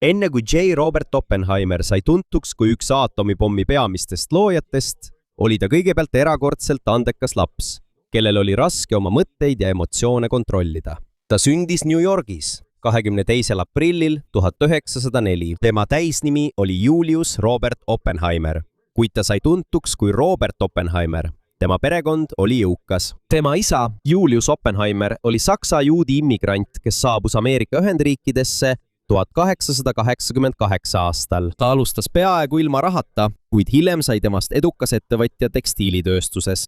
Enne kui J. Robert Oppenheimer sai tuntuks kui üks aatomipommi peamistest loojatest, oli ta kõigepealt erakordselt andekas laps, kellel oli raske oma mõtteid ja emotsioone kontrollida. Ta sündis New Yorgis 22. aprillil 1904. Tema täisnimi oli Julius Robert Oppenheimer, kuid ta sai tuntuks kui Robert Oppenheimer. Tema perekond oli jõukas. Tema isa, Julius Oppenheimer, oli saksa juudi immigrant, kes saabus Ameerika Ühendriikidesse 1888 aastal. Ta alustas peaaegu ilma rahata, kuid hiljem sai temast edukas ettevõtja tekstiilitööstuses.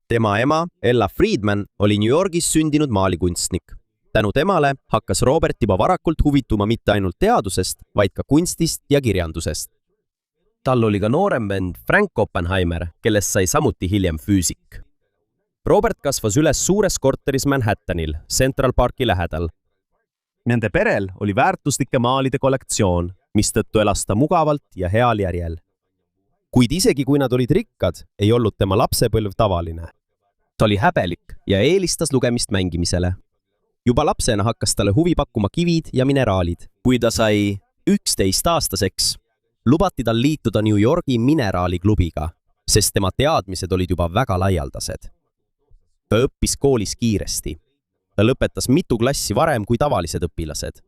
Tema ema, Ella Friedman, oli New Yorgis sündinud maalikunstnik. Tänu temale hakkas Robert juba varakult huvituma mitte ainult teadusest, vaid ka kunstist ja kirjandusest. Tal oli ka noorem vend Frank Oppenheimer, kellest sai samuti hiljem füüsik. Robert kasvas üles suures korteris Manhattanil, Central Parki lähedal. Nende perel oli väärtuslike maalide kollektsioon, mistõttu elas ta mugavalt ja heal järjel. Kuid isegi kui nad olid rikkad, ei olnud tema lapsepõlv tavaline. Ta oli häbelik ja eelistas lugemist mängimisele. Juba lapsena hakkas talle huvi pakkuma kivid ja mineraalid. Kui ta sai 11-aastaseks, lubati tal liituda New Yorgi mineraaliklubiga, sest tema teadmised olid juba väga laialdased. Ta õppis koolis kiiresti. Ta lõpetas mitu klassi varem kui tavalised õpilased.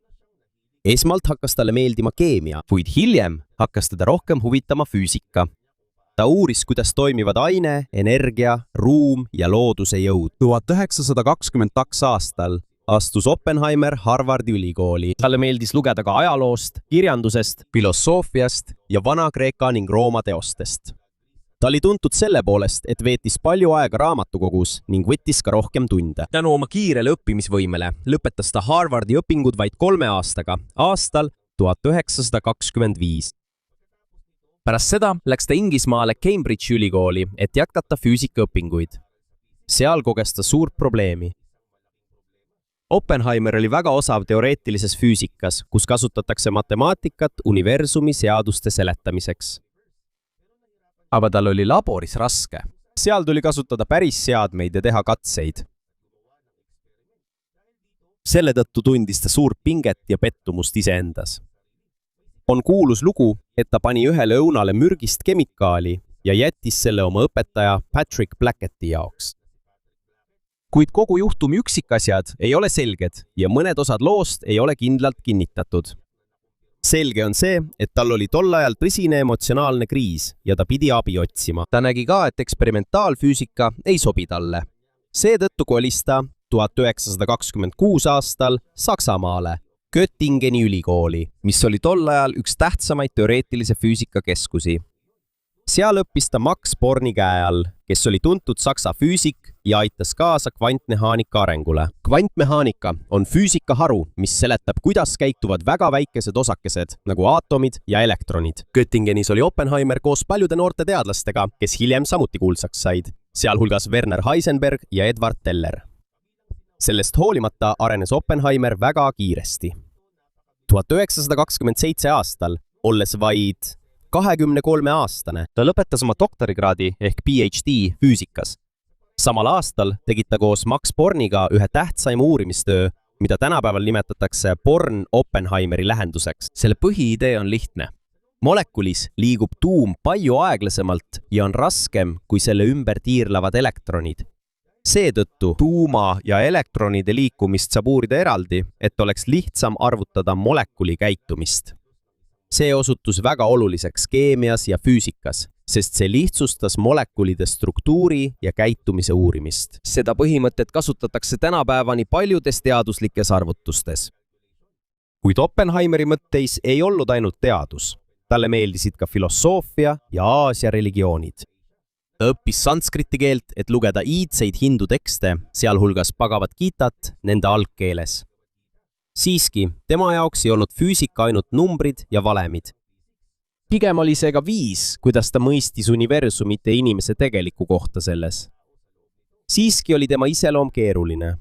Esmalt hakkas talle meeldima keemia, kuid hiljem hakkas teda rohkem huvitama füüsika. Ta uuris, kuidas toimivad aine, energia, ruum ja looduse jõud. 1922 aastal astus Oppenheimer Harvardi ülikooli. Talle meeldis lugeda ka ajaloost, kirjandusest, filosoofiast ja Vana-Kreeka ning Rooma teostest. Ta oli tuntud selle poolest, et veetis palju aega raamatukogus ning võttis ka rohkem tunde. Tänu oma kiirele õppimisvõimele lõpetas ta Harvardi õpingud vaid 3 aastaga, aastal 1925. Pärast seda läks ta Inglismaale Cambridge'i ülikooli, et jätkata füüsikaõpinguid. Seal koges ta suurt probleemi. Oppenheimer oli väga osav teoreetilises füüsikas, kus kasutatakse matemaatikat universumi seaduste seletamiseks. Aga tal oli laboris raske. Seal tuli kasutada päris seadmeid ja teha katseid. Selle tõttu tundis ta suurt pinget ja pettumust iseendas. On kuulus lugu, et ta pani ühele õunale mürgist kemikaali ja jättis selle oma õpetaja Patrick Blacketti jaoks. Kuid kogu juhtumi üksikasjad ei ole selged ja mõned osad loost ei ole kindlalt kinnitatud. Selge on see, et tal oli tol ajal tõsine emotsionaalne kriis ja ta pidi abi otsima. Ta nägi ka, et eksperimentaalfüüsika ei sobi talle. Seetõttu kolis ta 1926 aastal Saksamaale, Göttingeni ülikooli, mis oli tol ajal üks tähtsamaid teoreetilise füüsika keskusi. Seal õppis ta Max Borni käe all, kes oli tuntud saksa füüsik ja aitas kaasa kvantmehaanika arengule. Kvantmehaanika on füüsikaharu, mis seletab, kuidas käituvad väga väikesed osakesed, nagu aatomid ja elektronid. Göttingenis oli Oppenheimer koos paljude noorte teadlastega, kes hiljem samuti kuulsaks said, sealhulgas Werner Heisenberg ja Edward Teller. Sellest hoolimata arenes Oppenheimer väga kiiresti. 1927 aastal, olles vaid 23-aastane, ta lõpetas oma doktorikraadi ehk PhD füüsikas. Samal aastal tegid ta koos Max Borniga ühe tähtsaima uurimistöö, mida tänapäeval nimetatakse Born-Oppenheimeri lähenduseks. Selle põhiidee on lihtne. Molekulis liigub tuum palju aeglasemalt ja on raskem kui selle ümber tiirlavad elektronid. Seetõttu tuuma ja elektronide liikumist saab uurida eraldi, et oleks lihtsam arvutada molekuli käitumist. See osutus väga oluliseks keemias ja füüsikas, sest see lihtsustas molekulide struktuuri ja käitumise uurimist. Seda põhimõtet kasutatakse tänapäevani paljudes teaduslikes arvutustes. Kuid Oppenheimeri mõtteis ei olnud ainult teadus. Talle meeldisid ka filosoofia ja Aasia religioonid. Ta õppis sanskriti keelt, et lugeda iidseid hindu tekste, sealhulgas Bhagavad Gitat, nende algkeeles. Siiski, tema jaoks ei olnud füüsika ainult numbrid ja valemid. Pigem oli see ka viis, kuidas ta mõistis universumite inimese tegeliku kohta selles. Siiski oli tema iseloom keeruline.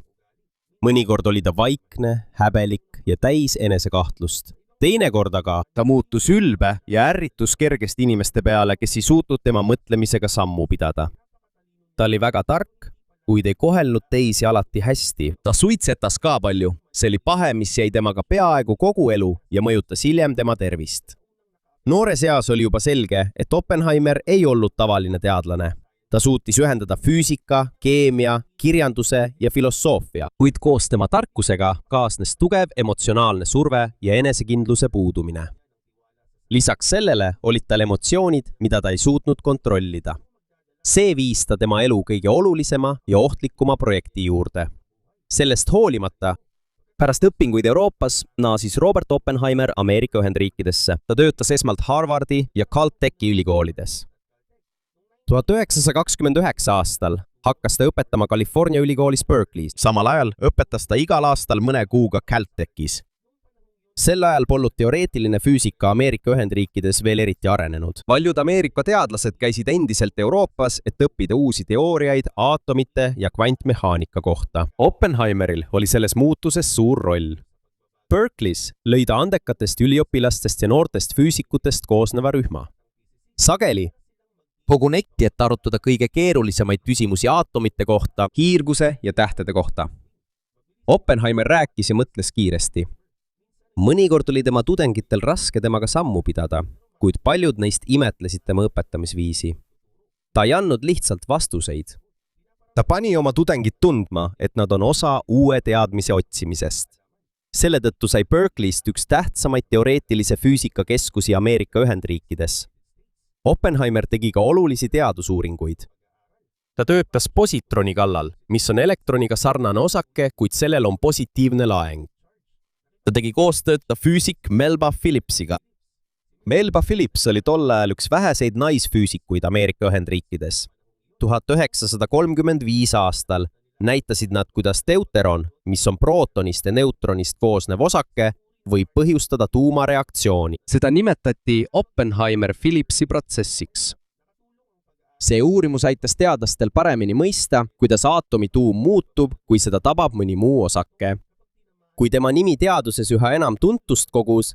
Mõnikord oli ta vaikne, häbelik ja täis enesekahtlust. Teinekord aga ta muutus ülbe ja ärritus kergesti inimeste peale, kes ei suutnud tema mõtlemisega sammu pidada. Ta oli väga tark, kuid ei kohelnud teisi alati hästi. ta suitsetas ka palju. See oli pahe, mis jäi temaga peaaegu kogu elu ja mõjutas hiljem tema tervist. Noores eas oli juba selge, et Oppenheimer ei olnud tavaline teadlane. Ta suutis ühendada füüsika, keemia, kirjanduse ja filosoofia, kuid koos tema tarkusega kaasnes tugev emotsionaalne surve ja enesekindluse puudumine. Lisaks sellele olid tal emotsioonid, mida ta ei suutnud kontrollida. See viis ta tema elu kõige olulisema ja ohtlikuma projekti juurde. Sellest hoolimata, pärast õpinguid Euroopas naasis Robert Oppenheimer Ameerika Ühendriikidesse. Ta töötas esmalt Harvardi ja Caltechi ülikoolides. 1929 aastal hakkas ta õpetama California ülikoolis Berkeley's. Samal ajal õpetas ta igal aastal mõne kuuga Caltechis. Sel ajal polnud teoreetiline füüsika Ameerika Ühendriikides veel eriti arenenud. Paljud Ameerika teadlased käisid endiselt Euroopas, et õppida uusi teooriaid aatomite ja kvantmehaanika kohta. Oppenheimeril oli selles muutuses suur roll. Berkeley's lõi ta andekatest üliõpilastest ja noortest füüsikutest koosneva rühma. Sageli koguneti, et arutada kõige keerulisemaid küsimusi aatomite kohta, kiirguse ja tähtede kohta. Oppenheimer rääkis ja mõtles kiiresti. Mõnikord oli tema tudengitel raske temaga sammu pidada, kuid paljud neist imetlesid tema õpetamisviisi. Ta ei andnud lihtsalt vastuseid. Ta pani oma tudengid tundma, et nad on osa uue teadmise otsimisest. Selle tõttu sai Berkeley'st üks tähtsamaid teoreetilise füüsika keskusi Ameerika Ühendriikides. Oppenheimer tegi ka olulisi teadusuuringuid. Ta töötas positroni kallal, mis on elektroniga sarnane osake, kuid sellel on positiivne laeng. Ta tegi koostööd füüsik Melba Phillipsiga. Melba Phillips oli tol ajal üks väheseid naisfüüsikuid Ameerika Ühendriikides. 1935 aastal näitasid nad, kuidas deuteron, mis on prootonist ja neutronist koosnev osake, võib põhjustada tuumareaktsiooni. Seda nimetati Oppenheimer-Phillipsi protsessiks. See uurimus aitas teadlastel paremini mõista, kuidas aatomi tuum muutub, kui seda tabab mõni muu osake. Kui tema nimi teaduses üha enam tuntust kogus,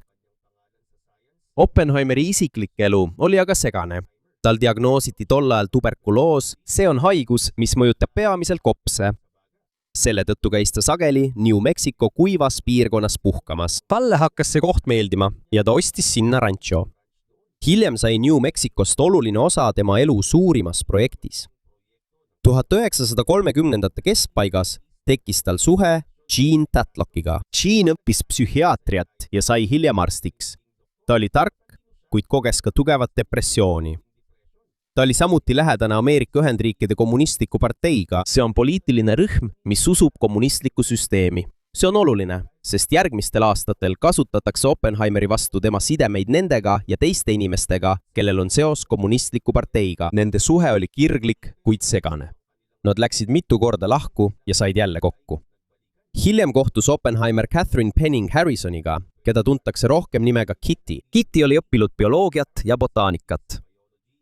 Oppenheimeri isiklik elu oli aga segane. Tal diagnoositi tol ajal tuberkuloos, see on haigus, mis mõjutab peamiselt kopse. Selle tõttu käis ta sageli New Mexico kuivas piirkonnas puhkamas. Talle hakkas see koht meeldima ja ta ostis sinna rancho. Hiljem sai New Mexicost oluline osa tema elu suurimas projektis. 1930ndate keskpaigas tekkis tal suhe Jean Tatlockiga. Jean õppis psühhiaatriat ja sai hiljem arstiks. Ta oli tark, kuid koges ka tugevat depressiooni. Ta oli samuti lähedane Ameerika Ühendriikide kommunistliku parteiga. See on poliitiline rühm, mis usub kommunistlikku süsteemi. See on oluline, sest järgmistel aastatel kasutatakse Oppenheimeri vastu tema sidemeid nendega ja teiste inimestega, kellel on seos kommunistliku parteiga. Nende suhe oli kirglik, kuid segane. Nad läksid mitu korda lahku ja said jälle kokku. Hiljem kohtus Oppenheimer Catherine Penning Harrisoniga, keda tuntakse rohkem nimega Kitty. Kitty oli õppinud bioloogiat ja botaanikat.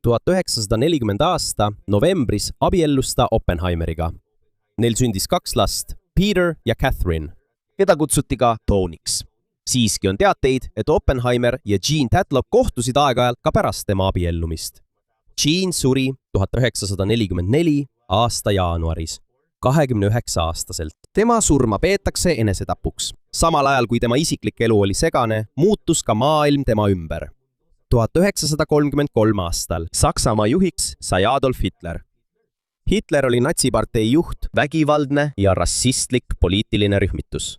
1940 aasta novembris abiellus ta Oppenheimeriga. Neil sündis 2 last, Peter ja Catherine, keda kutsuti ka Tonyks. Siiski on teateid, et Oppenheimer ja Jean Tatlock kohtusid aeg-ajalt ka pärast tema abiellumist. Jean suri 1944 aasta jaanuaris, 29-aastaselt. Tema surma peetakse enesetapuks. Samal ajal, kui tema isiklik elu oli segane, muutus ka maailm tema ümber. 1933 aastal Saksamaa juhiks sai Adolf Hitler. Hitler oli natsipartei juht, vägivaldne ja rassistlik poliitiline rühmitus.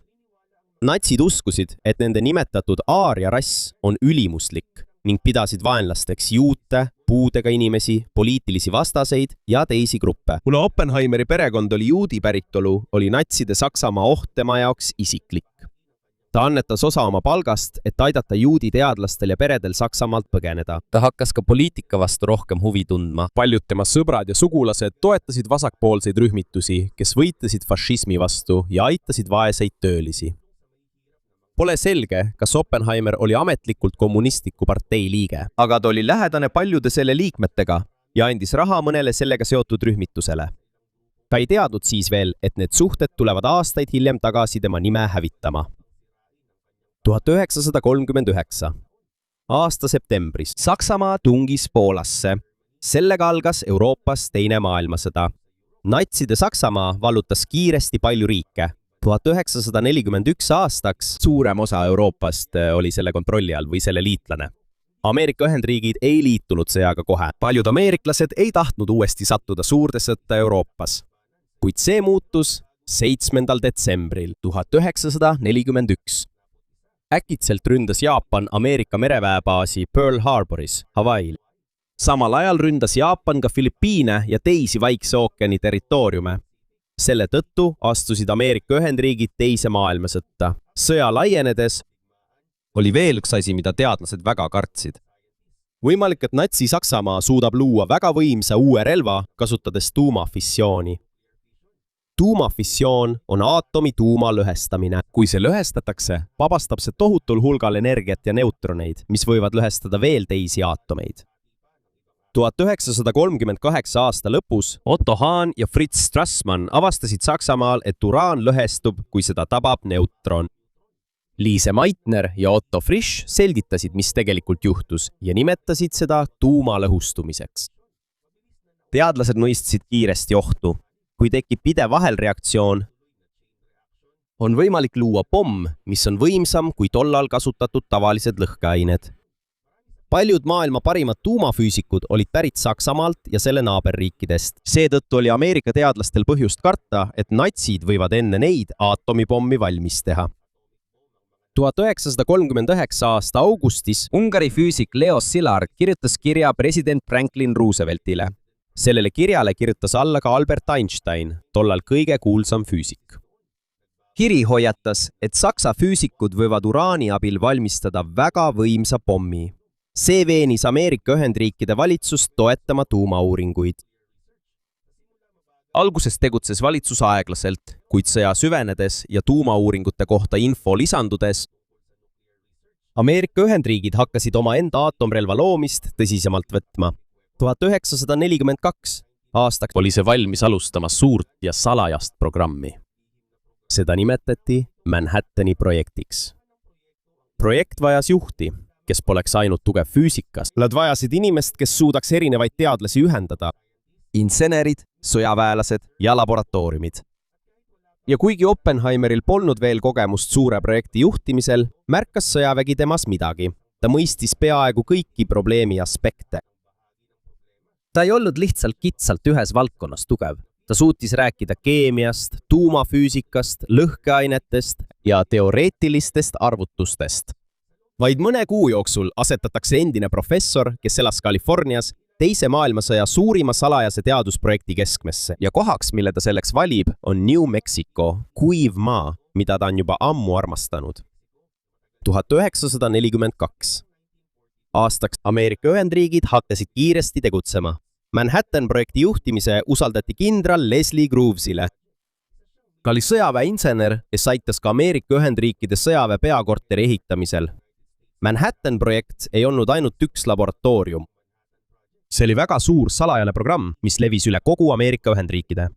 Natsid uskusid, et nende nimetatud aaria rass on ülimuslik ning pidasid vaenlasteks juute, puudega inimesi, poliitilisi vastaseid ja teisi gruppe. Kuna Oppenheimeri perekond oli juudi päritolu, oli natside Saksamaa oht tema jaoks isiklik. Ta annetas osa oma palgast, et aidata juudi teadlastel ja peredel Saksamaalt põgeneda. Ta hakkas ka poliitika vastu rohkem huvi tundma. Paljud tema sõbrad ja sugulased toetasid vasakpoolseid rühmitusi, kes võitlesid fašismi vastu ja aitasid vaeseid töölisi. Pole selge, kas Oppenheimer oli ametlikult kommunistliku partei liige, aga ta oli lähedane paljude selle liikmetega ja andis raha mõnele sellega seotud rühmitusele. Ta ei teadnud siis veel, et need suhted tulevad aastaid hiljem tagasi tema nime hävitama. 1939. aasta septembris Saksamaa tungis Poolasse. Sellega algas Euroopas teine maailmasõda. Natside Saksamaa vallutas kiiresti palju riike. 1941 aastaks suurem osa Euroopast oli selle kontrolli all või selle liitlane. Ameerika Ühendriigid ei liitunud sõjaga kohe. Paljud ameeriklased ei tahtnud uuesti sattuda suurde sõtta Euroopas. Kuid see muutus 7. detsembril 1941. Äkitselt ründas Jaapan Ameerika mereväebaasi Pearl Harboris, Hawaii'l. Samal ajal ründas Jaapan ka Filipiine ja teisi Vaikse ookeani territooriume. Selle tõttu astusid Ameerika Ühendriigid teise maailmasõtta. Sõja laienedes oli veel üks asi, mida teadlased väga kartsid. Võimalik, et Natsi Saksamaa suudab luua väga võimsa uue relva, kasutades tuumafissiooni. Tuumafissioon on aatomi tuuma lõhestamine. Kui see lõhestatakse, vabastab see tohutul hulgal energiat ja neutroneid, mis võivad lõhestada veel teisi aatomeid. 1938 aasta lõpus Otto Hahn ja Fritz Strassmann avastasid Saksamaal, et uraan lõhestub, kui seda tabab neutron. Liise Meitner ja Otto Frisch selgitasid, mis tegelikult juhtus ja nimetasid seda tuumalõhustumiseks. Teadlased mõistsid kiiresti ohtu. Kui tekib pidev vahelreaktsioon, on võimalik luua pomm, mis on võimsam kui tollal kasutatud tavalised lõhkeained. Paljud maailma parimad tuumafüüsikud olid pärit Saksamaalt ja selle naaberriikidest. Seetõttu oli Ameerika teadlastel põhjust karta, et natsid võivad enne neid aatomipommi valmis teha. 1939 aasta augustis Ungari füüsik Leo Szilard kirjutas kirja president Franklin Rooseveltile. Sellele kirjale kirjutas alla ka Albert Einstein, tollal kõige kuulsam füüsik. Kiri hoiatas, et Saksa füüsikud võivad uraani abil valmistada väga võimsa pommi. See veenis Ameerika Ühendriikide valitsust toetama tuumauuringuid. Alguses tegutses valitsus aeglaselt, kuid sõja süvenedes ja tuumauuringute kohta info lisandudes, Ameerika Ühendriigid hakkasid oma enda aatomrelva loomist tõsisemalt võtma. 1942 aastaks oli see valmis alustama suurt ja salajast programmi. Seda nimetati Manhattani projektiks. Projekt vajas juhti, kes poleks ainult tugev füüsikas. Nad vajasid inimest, kes suudaks erinevaid teadlasi ühendada. Insenerid, sõjaväelased ja laboratooriumid. Ja kuigi Oppenheimeril polnud veel kogemust suure projekti juhtimisel, märkas sõjavägi temas midagi. Ta mõistis peaaegu kõiki probleemi aspekte. Ta ei olnud lihtsalt kitsalt ühes valdkonnas tugev. Ta suutis rääkida keemiast, tuumafüüsikast, lõhkeainetest ja teoreetilistest arvutustest. Vaid mõne kuu jooksul asetatakse endine professor, kes elas Californias, teise maailmasõja suurima salajase teadusprojekti keskmesse ja kohaks, mille ta selleks valib, on New Mexico, kuiv maa, mida ta on juba ammu armastanud. 1942. Aastaks Ameerika Ühendriigid hakkasid kiiresti tegutsema. Manhattan projekti juhtimise usaldati kindral Leslie Groovesile. Ta oli sõjaväeinsener, kes aitas ka Ameerika Ühendriikide sõjaväe peakorteri ehitamisel. Manhattan projekt ei olnud ainult üks laboratoorium. See oli väga suur salajane programm, mis levis üle kogu Ameerika Ühendriikide.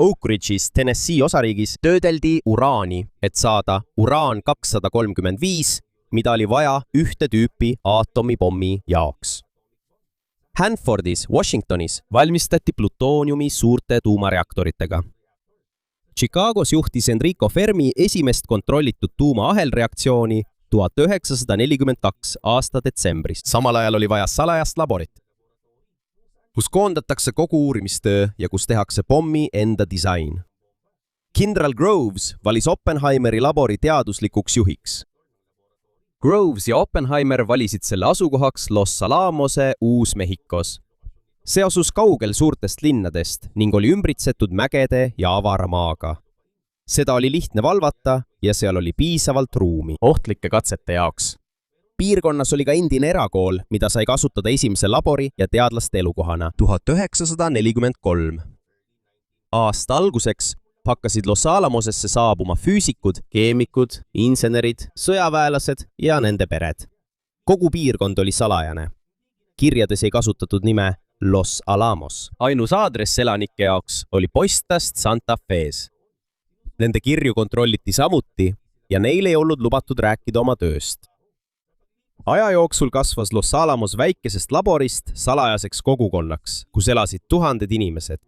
Oak Ridge'is, Tennessee osariigis töödeldi uraani, et saada uraan 235, mida oli vaja ühte tüüpi aatomipommi jaoks. Hanfordis, Washingtonis valmistati plutooniumi suurte tuumareaktoritega. Chicagos juhtis Enrico Fermi esimest kontrollitud tuumaahelreaktsiooni 1942 aasta detsembris. Samal ajal oli vaja salajast laborit, kus koondatakse kogu uurimistöö ja kus tehakse pommi enda disain. Kindral Groves valis Oppenheimeri labori teaduslikuks juhiks. Groves ja Oppenheimer valisid selle asukohaks Los Alamose Uus-Mehhikos. See asus kaugel suurtest linnadest ning oli ümbritsetud mägede ja avara maaga. Seda oli lihtne valvata ja seal oli piisavalt ruumi ohtlike katsete jaoks. Piirkonnas oli ka endine erakool, mida sai kasutada esimese labori ja teadlaste elukohana. 1943. Aasta alguseks hakkasid Los Alamosesse saabuma füüsikud, keemikud, insenerid, sõjaväelased ja nende pered. Kogu piirkond oli salajane. Kirjades ei kasutatud nime Los Alamos. Ainus aadress elanike jaoks oli postast Santa Fe's. Nende kirju kontrolliti samuti ja neil ei olnud lubatud rääkida oma tööst. Aja jooksul kasvas Los Alamos väikesest laborist salajaseks kogukonnaks, kus elasid tuhanded inimesed.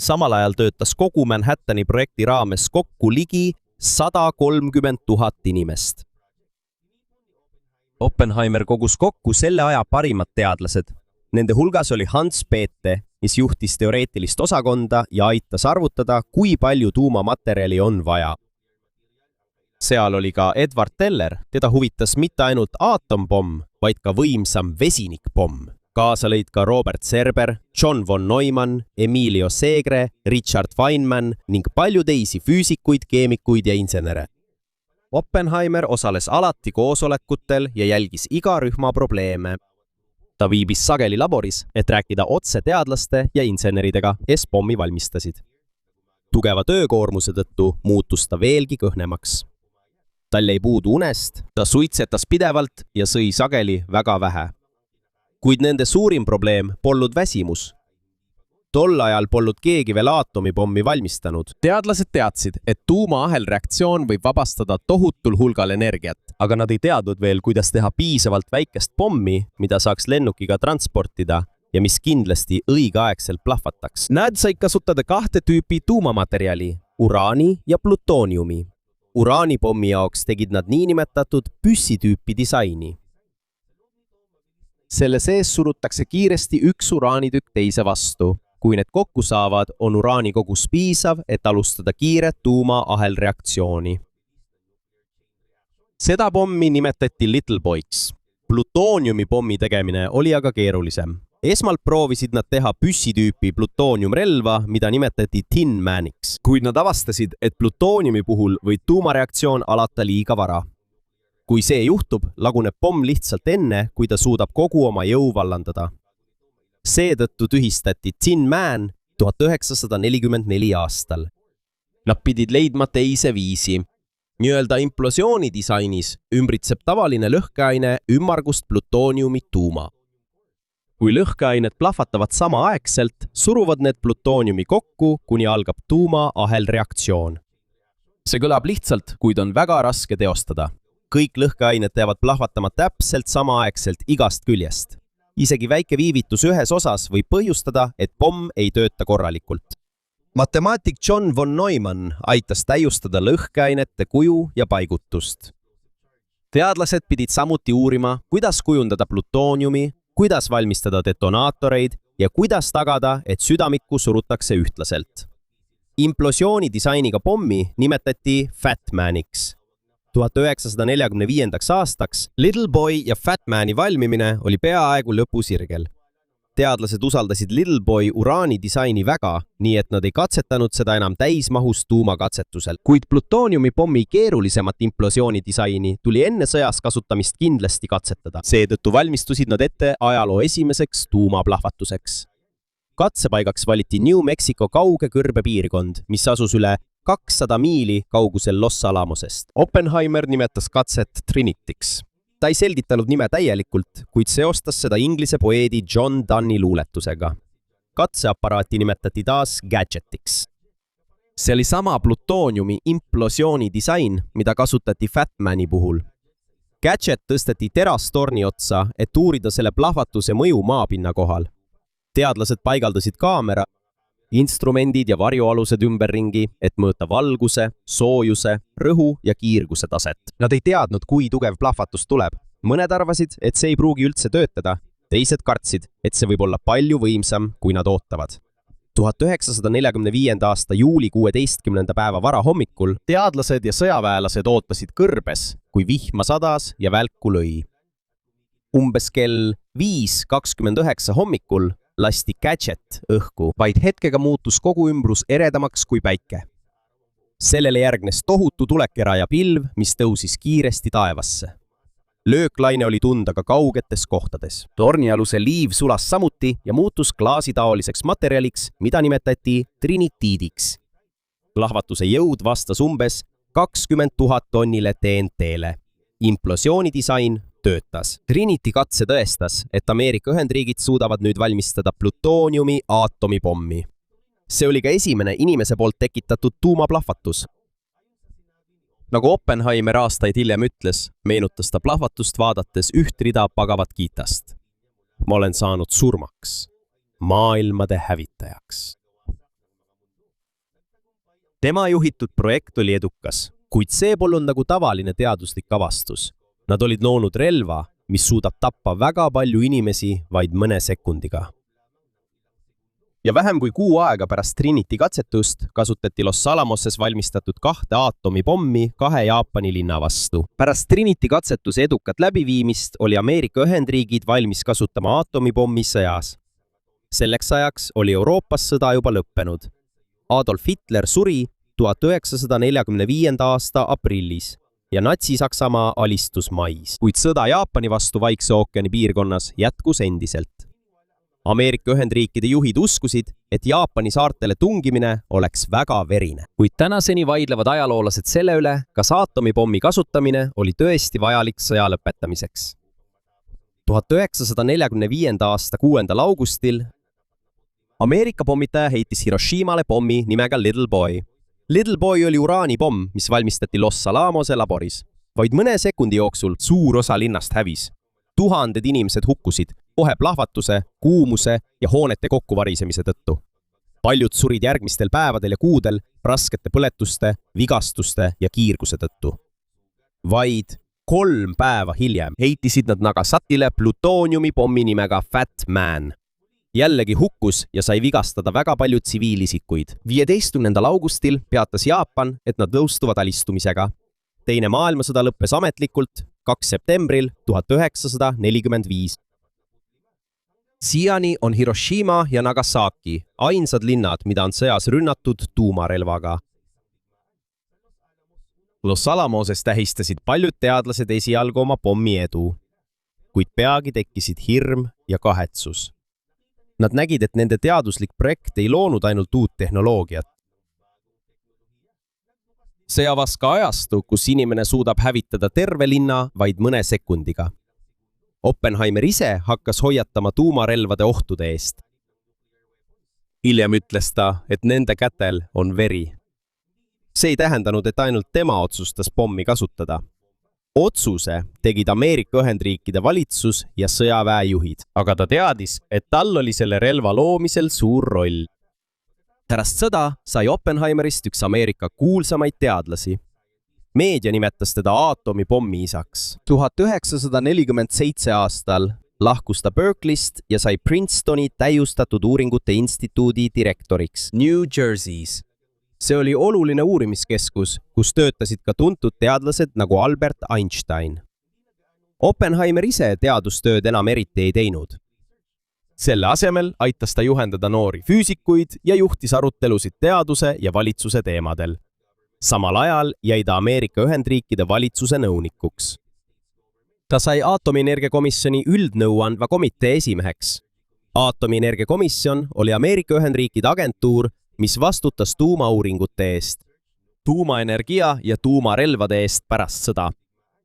Samal ajal töötas kogu Manhattani projekti raames kokku ligi 130 000 inimest. Oppenheimer kogus kokku selle aja parimad teadlased. Nende hulgas oli Hans Bethe, mis juhtis teoreetilist osakonda ja aitas arvutada, kui palju tuumamaterjali on vaja. Seal oli ka Edward Teller, teda huvitas mitte ainult aatompomm, vaid ka võimsam vesinikpomm. Kaasa lõid ka Robert Serber, John von Neumann, Emilio Segre, Richard Feynman ning palju teisi füüsikuid, keemikuid ja insenere. Oppenheimer osales alati koosolekutel ja jälgis iga rühma probleeme. Ta viibis sageli laboris, et rääkida otse teadlaste ja inseneridega, kes pommi valmistasid. Tugeva töökoormuse tõttu muutus ta veelgi kõhnemaks. Tal ei puudu unest, ta suitsetas pidevalt ja sõi sageli väga vähe. Kuid nende suurim probleem polnud väsimus. Tol ajal polnud keegi veel aatomipommi valmistanud. Teadlased teadsid, et tuumaahelreaktsioon võib vabastada tohutul hulgal energiat, aga nad ei teadnud veel, kuidas teha piisavalt väikest pommi, mida saaks lennukiga transportida ja mis kindlasti õigeaegselt plahvataks. Nad said kasutada 2 tüüpi tuumamaterjali, uraani ja plutooniumi. Uraanipommi jaoks tegid nad niinimetatud püssitüüpi disaini. Selle sees surutakse kiiresti üks uraanitükk teise vastu. Kui need kokku saavad, on uraani kogus piisav, et alustada kiiret tuumaahelreaktsiooni. Seda pommi nimetati Little Boyks. Plutooniumi pommi tegemine oli aga keerulisem. Esmalt proovisid nad teha püssitüüpi plutooniumrelva, mida nimetati Tin Maniks. Kuid nad avastasid, et plutooniumi puhul võib tuumareaktsioon alata liiga vara. Kui see juhtub, laguneb pomm lihtsalt enne, kui ta suudab kogu oma jõu vallandada. Seetõttu tühistati Tin Man 1944 aastal. Nad pidid leidma teise viisi. Nii-öelda implosiooni disainis ümbritseb tavaline lõhkeaine ümmargust plutooniumi tuuma. Kui lõhkeained plahvatavad samaaegselt, suruvad need plutooniumi kokku, kuni algab tuumaahelreaktsioon. See kõlab lihtsalt, kuid on väga raske teostada. Kõik lõhkeained peavad plahvatama täpselt samaaegselt igast küljest. Isegi väike viivitus ühes osas võib põhjustada, et pomm ei tööta korralikult. Matemaatik John von Neumann aitas täiustada lõhkeainete kuju ja paigutust. Teadlased pidid samuti uurima, kuidas kujundada plutooniumi, kuidas valmistada detonaatoreid ja kuidas tagada, et südamikku surutakse ühtlaselt. Implosiooni disainiga pommi nimetati Fat Maniks. 1945. aastaks Little Boy ja Fat Mani valmimine oli peaaegu lõpusirgel. Teadlased usaldasid Little Boy uraani disaini väga, nii et nad ei katsetanud seda enam täismahus tuumakatsetusel. Kuid plutooniumi pommi keerulisemat implosiooni disaini tuli enne sõjas kasutamist kindlasti katsetada. Seetõttu valmistusid nad ette ajaloo esimeseks tuumaplahvatuseks. Katsepaigaks valiti New Mexico kauge kõrbepiirkond, mis asus üle 200 miili kaugusel Los Alamosest. Oppenheimer nimetas katset Trinityks. Ta ei selgitanud nime täielikult, kuid seostas seda inglise poeedi John Donne'i luuletusega. Katseaparaati nimetati taas Gadgetiks. See oli sama plutooniumi implosiooni disain, mida kasutati Fat Mani puhul. Gadget tõsteti terastorni otsa, et uurida selle plahvatuse mõju maapinna kohal. Teadlased paigaldasid kaamera, instrumendid ja varjualused ümberringi, et mõõta valguse, soojuse, rõhu ja kiirguse taset. Nad ei teadnud, kui tugev plahvatus tuleb. Mõned arvasid, et see ei pruugi üldse töötada. Teised kartsid, et see võib olla palju võimsam, kui nad ootavad. 1945. aasta juuli 16. päeva varahommikul teadlased ja sõjaväelased ootasid kõrbes, kui vihma sadas ja välku lõi. Umbes kell 5:29 hommikul lasti Gadget õhku, vaid hetkega muutus kogu ümbrus eredamaks kui päike. Sellele järgnes tohutu tulekera ja pilv, mis tõusis kiiresti taevasse. Lööklaine oli tunda ka kaugetes kohtades. Tornialuse liiv sulas samuti ja muutus klaasitaoliseks materjaliks, mida nimetati trinitiidiks. Plahvatuse jõud vastas umbes 20 000 tonnile TNT-le. Implosiooni disain töötas. Trinity katse tõestas, et Ameerika Ühendriigid suudavad nüüd valmistada plutooniumi aatomipommi. See oli ka esimene inimese poolt tekitatud tuumaplahvatus. Nagu Oppenheimer aastaid hiljem ütles, meenutas ta plahvatust vaadates üht rida pagavat kiitast. Ma olen saanud surmaks, maailmade hävitajaks. tema juhitud projekt oli edukas, kuid see polnud nagu tavaline teaduslik avastus. Nad olid loonud relva, mis suudab tappa väga palju inimesi vaid mõne sekundiga. Ja vähem kui kuu aega pärast Trinity katsetust kasutati Los Alamoses valmistatud 2 aatomipommi 2 Jaapani linna vastu. Pärast Trinity katsetuse edukat läbiviimist oli Ameerika Ühendriigid valmis kasutama aatomipommi sõjas. Selleks ajaks oli Euroopas sõda juba lõppenud. Adolf Hitler suri 1945. aasta aprillis ja Natsi-Saksamaa alistus mais, kuid sõda Jaapani vastu Vaikse ookeani piirkonnas jätkus endiselt. Ameerika Ühendriikide juhid uskusid, et Jaapani saartele tungimine oleks väga verine. Kuid tänaseni vaidlevad ajaloolased selle üle, kas aatomipommi kasutamine oli tõesti vajalik sõja lõpetamiseks. 1945. aasta 6. augustil Ameerika pommitaja heitis Hiroshimale pommi nimega Little Boy. Little Boy oli uraanipomm, mis valmistati Los Alamose laboris. Vaid mõne sekundi jooksul suur osa linnast hävis. Tuhanded inimesed hukkusid kohe plahvatuse, kuumuse ja hoonete kokkuvarisemise tõttu. Paljud surid järgmistel päevadel ja kuudel raskete põletuste, vigastuste ja kiirguse tõttu. Vaid 3 päeva hiljem heitisid nad Nagasakile plutooniumipommi nimega Fat Man. Jällegi hukkus ja sai vigastada väga palju tsiviilisikuid. 15. augustil peatas Jaapan, et nad nõustuvad alistumisega. Teine maailmasõda lõppes ametlikult 2. septembril 1945. Siiani on Hiroshima ja Nagasaki ainsad linnad, mida on sõjas rünnatud tuumarelvaga. Los Alamoses tähistasid paljud teadlased esialgu oma pommi edu, kuid peagi tekkisid hirm ja kahetsus. Nad nägid, et nende teaduslik projekt ei loonud ainult uut tehnoloogiat. See avas ka ajastu, kus inimene suudab hävitada terve linna vaid mõne sekundiga. Oppenheimer ise hakkas hoiatama tuumarelvade ohtude eest. Hiljem ütles ta, et nende kätel on veri. See ei tähendanud, et ainult tema otsustas pommi kasutada. Otsuse tegid Ameerika Ühendriikide valitsus ja sõjaväejuhid, aga ta teadis, et tal oli selle relva loomisel suur roll. Pärast sõda sai Oppenheimerist üks Ameerika kuulsamaid teadlasi. Meedia nimetas teda aatomipommi isaks. 1947 aastal lahkus ta Berkeleyst ja sai Princetoni täiustatud uuringute instituudi direktoriks New Jersey's. See oli oluline uurimiskeskus, kus töötasid ka tuntud teadlased nagu Albert Einstein. Oppenheimer ise teadustööd enam eriti ei teinud. Selle asemel aitas ta juhendada noori füüsikuid ja juhtis arutelusid teaduse ja valitsuse teemadel. Samal ajal jäi ta Ameerika Ühendriikide valitsuse nõunikuks. Ta sai Aatomienergiakomisjoni üldnõuandva komitee esimeheks. Aatomienergiakomisjon oli Ameerika Ühendriikide agentuur, mis vastutas tuumauuringute eest, tuumaenergia ja tuumarelvade eest pärast sõda.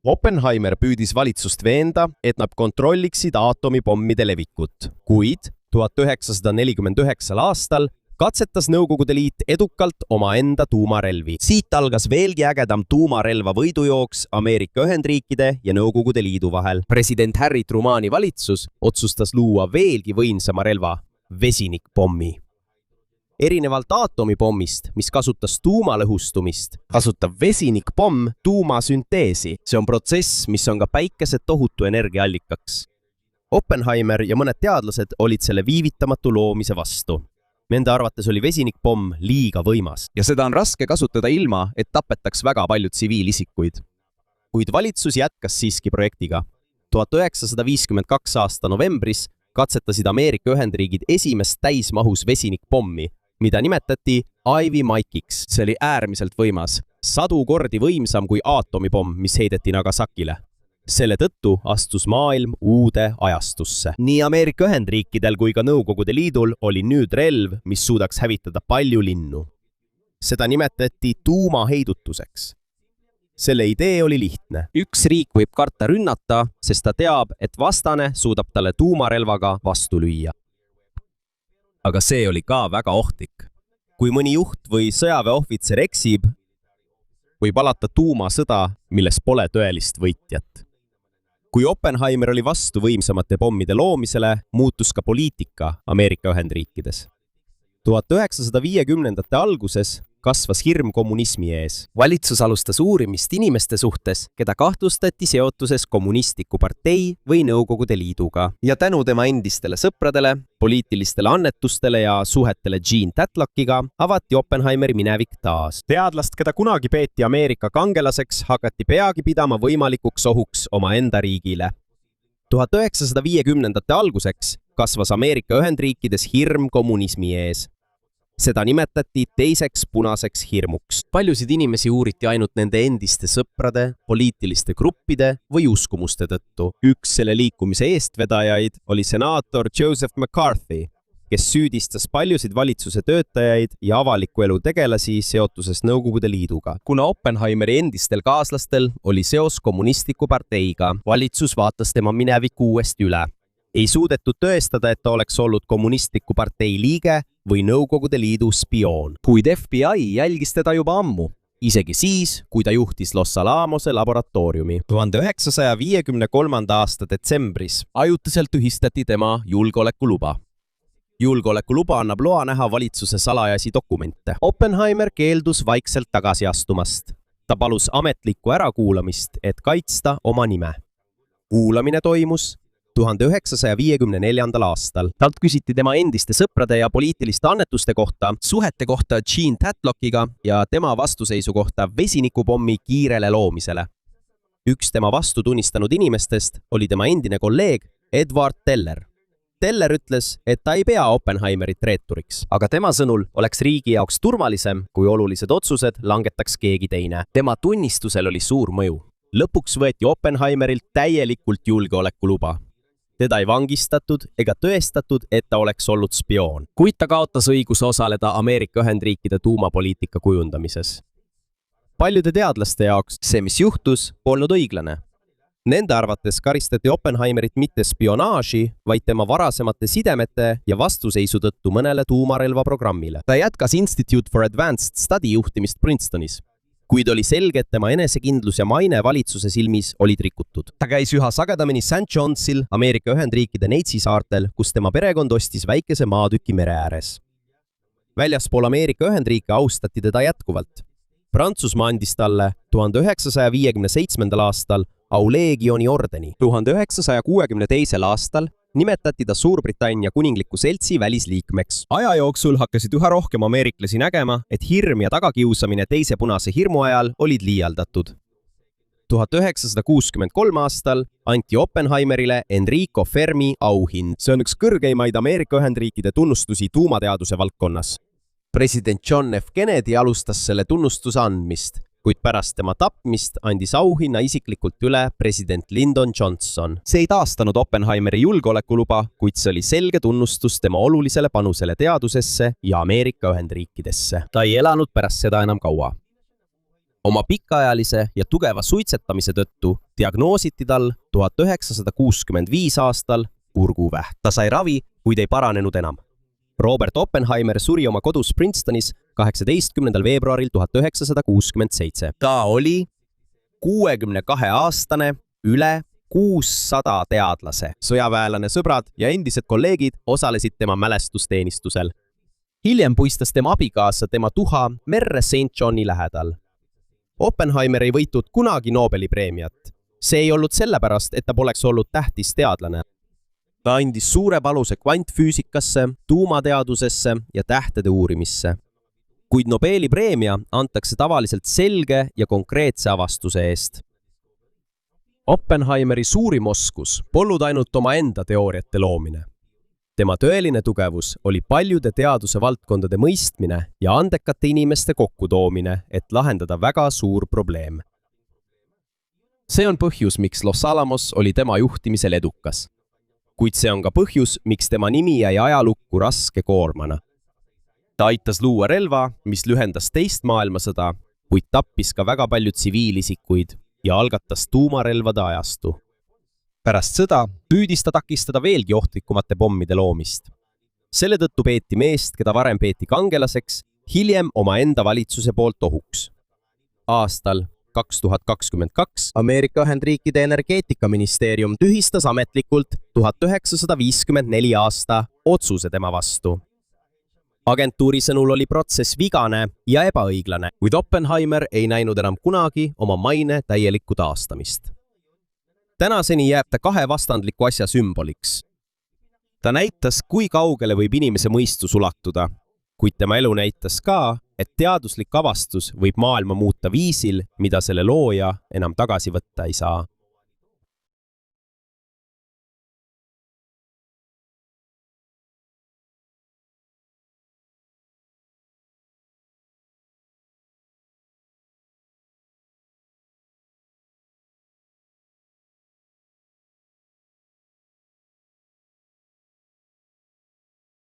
Oppenheimer püüdis valitsust veenda, et nad kontrolliksid aatomipommide levikut, kuid 1949. aastal katsetas Nõukogude Liit edukalt omaenda tuumarelvi. Siit algas veelgi ägedam tuumarelva võidujooks Ameerika Ühendriikide ja Nõukogude Liidu vahel. President Harry Trumani valitsus otsustas luua veelgi võimsama relva, vesinikpommi. Erinevalt aatomipommist, mis kasutas tuumalõhustumist, kasutab vesinikpomm tuumasünteesi. See on protsess, mis on ka päikese tohutu energiaallikaks. Oppenheimer ja mõned teadlased olid selle viivitamatu loomise vastu. Nende arvates oli vesinikpomm liiga võimas ja seda on raske kasutada ilma, et tapetaks väga palju tsiviilisikuid. Kuid valitsus jätkas siiski projektiga. 1952. aasta novembris katsetasid Ameerika Ühendriigid esimest täismahus vesinikpommi, mida nimetati Ivy Mike'iks. See oli äärmiselt võimas, 100 kordi võimsam kui aatomipomm, mis heideti Nagasakile. Selle tõttu astus maailm uude ajastusse. Nii Ameerika Ühendriikidel kui ka Nõukogude Liidul oli nüüd relv, mis suudaks hävitada palju linnu. Seda nimetati tuumaheidutuseks. Selle idee oli lihtne. Üks riik võib karta rünnata, sest ta teab, et vastane suudab talle tuumarelvaga vastu lüüa. Aga see oli ka väga ohtlik. Kui mõni juht või sõjaväeohvitser eksib, võib alata tuumasõda, milles pole tõelist võitjat. Kui Oppenheimer oli vastu võimsamate pommide loomisele, muutus ka poliitika Ameerika Ühendriikides. 1950. alguses kasvas hirm kommunismi ees. Valitsus alustas uurimist inimeste suhtes, keda kahtlustati seotuses kommunistliku partei või Nõukogude Liiduga. Ja tänu tema endistele sõpradele, poliitilistele annetustele ja suhetele Gene Tatlockiga avati Oppenheimeri minevik taas. Teadlast, keda kunagi peeti Ameerika kangelaseks, hakati peagi pidama võimalikuks ohuks omaenda riigile. 1950ndate alguseks kasvas Ameerika Ühendriikides hirm kommunismi ees. Seda nimetati teiseks punaseks hirmuks. Paljusid inimesi uuriti ainult nende endiste sõprade, poliitiliste gruppide või uskumuste tõttu. Üks selle liikumise eestvedajaid oli senaator Joseph McCarthy, kes süüdistas paljusid valitsuse töötajaid ja avaliku elu tegelasi seotuses Nõukogude Liiduga. Kuna Oppenheimeri endistel kaaslastel oli seos kommunistliku parteiga, valitsus vaatas tema mineviku uuesti üle. Ei suudetud tõestada, et ta oleks olnud kommunistliku partei liige või Nõukogude Liidu spioon. Kuid FBI jälgis teda juba ammu, isegi siis, kui ta juhtis Los Alamose laboratooriumi. 1953. aasta detsembris ajutiselt tühistati tema julgeolekuluba. Julgeolekuluba annab loa näha valitsuse salajasi dokumente. Oppenheimer keeldus vaikselt tagasi astumast. Ta palus ametlikku ärakuulamist, et kaitsta oma nime. Kuulamine toimus 1954. aastal. Talt küsiti tema endiste sõprade ja poliitiliste annetuste kohta, suhete kohta Gene Tatlockiga ja tema vastuseisu kohta vesinikupommi kiirele loomisele. Üks tema vastu tunnistanud inimestest oli tema endine kolleeg Edward Teller. Teller ütles, et ta ei pea Oppenheimerit reeturiks, aga tema sõnul oleks riigi jaoks turvalisem, kui olulised otsused langetaks keegi teine. Tema tunnistusel oli suur mõju. Lõpuks võeti Oppenheimerilt täielikult julgeolekuluba. Teda ei vangistatud ega tõestatud, et ta oleks olnud spioon, kuid ta kaotas õiguse osaleda Ameerika Ühendriikide tuumapoliitika kujundamises. Paljude teadlaste jaoks see, mis juhtus, polnud õiglane. Nende arvates karistati Oppenheimerit mitte spionaaži, vaid tema varasemate sidemete ja vastuseisu tõttu mõnele tuumarelvaprogrammile. Ta jätkas Institute for Advanced Study juhtimist Princetonis, kuid oli selge, et tema enesekindlus ja maine valitsuse silmis olid rikutud. Ta käis üha sagedamini St. Johnsil, Ameerika Ühendriikide Neitsi saartel, kus tema perekond ostis väikese maatüki mere ääres. Väljaspool Ameerika Ühendriike austati teda jätkuvalt. Prantsusmaa andis talle 1957. aastal Auleegioni ordeni. 1962. aastal nimetati ta Suurbritannia kuningliku seltsi välisliikmeks. Aja jooksul hakkasid üha rohkem ameeriklasi nägema, et hirm ja tagakiusamine teise punase hirmu ajal olid liialdatud. 1963. aastal anti Oppenheimerile Enrico Fermi auhind. See on üks kõrgeimaid Ameerika Ühendriikide tunnustusi tuumateaduse valdkonnas. President John F. Kennedy alustas selle tunnustuse andmist, kuid pärast tema tapmist andis auhinna isiklikult üle president Lyndon Johnson. See ei taastanud Oppenheimeri julgeolekuluba, kuid see oli selge tunnustus tema olulisele panusele teadusesse ja Ameerika Ühendriikidesse. Ta ei elanud pärast seda enam kaua. Oma pikaajalise ja tugeva suitsetamise tõttu diagnoositi tal 1965. aastal kurguvähk. Ta sai ravi, kuid ei paranenud enam. Robert Oppenheimer suri oma kodus Princetonis 18. veebruaril 1967. Ta oli 62-aastane, üle 600 teadlase. Sõjaväelane, sõbrad ja endised kolleegid osalesid tema mälestusteenistusel. Hiljem puistas tema abikaasa tema tuha merre St. Johni lähedal. Oppenheimer ei võitnud kunagi Nobeli preemiat. See ei olnud sellepärast, et ta poleks olnud tähtis teadlane. Ta andis suure panuse kvantfüüsikasse, tuumateadusesse ja tähtede uurimisse. Kuid Nobeli preemia antakse tavaliselt selge ja konkreetse avastuse eest. Oppenheimeri suurim oskus polnud ainult omaenda teooriate loomine. Tema tõeline tugevus oli paljude teaduse valdkondade mõistmine ja andekate inimeste kokkutoomine, et lahendada väga suur probleem. See on põhjus, miks Los Alamos oli tema juhtimisel edukas. Kuid see on ka põhjus, miks tema nimi jäi ajalukku raske koormana. Ta aitas luua relva, mis lühendas teist maailmasõda, kuid tappis ka väga palju tsiviilisikuid ja algatas tuumarelvade ajastu. Pärast sõda püüdis ta takistada veelgi ohtlikumate pommide loomist. Selle tõttu peeti meest, keda varem peeti kangelaseks, hiljem omaenda valitsuse poolt ohuks. Aastal 2022 Ameerika Ühendriikide energeetikaministeerium tühistas ametlikult 1954. aasta otsuse tema vastu. agentuuri sõnul oli protsess vigane ja ebaõiglane, kuid Oppenheimer ei näinud enam kunagi oma maine täielikku taastamist. Tänaseni jääb ta kahe vastandliku asja sümboliks. Ta näitas, kui kaugele võib inimese mõistus ulatuda, kuid tema elu näitas ka, et teaduslik avastus võib maailma muuta viisil, mida selle looja enam tagasi võtta ei saa.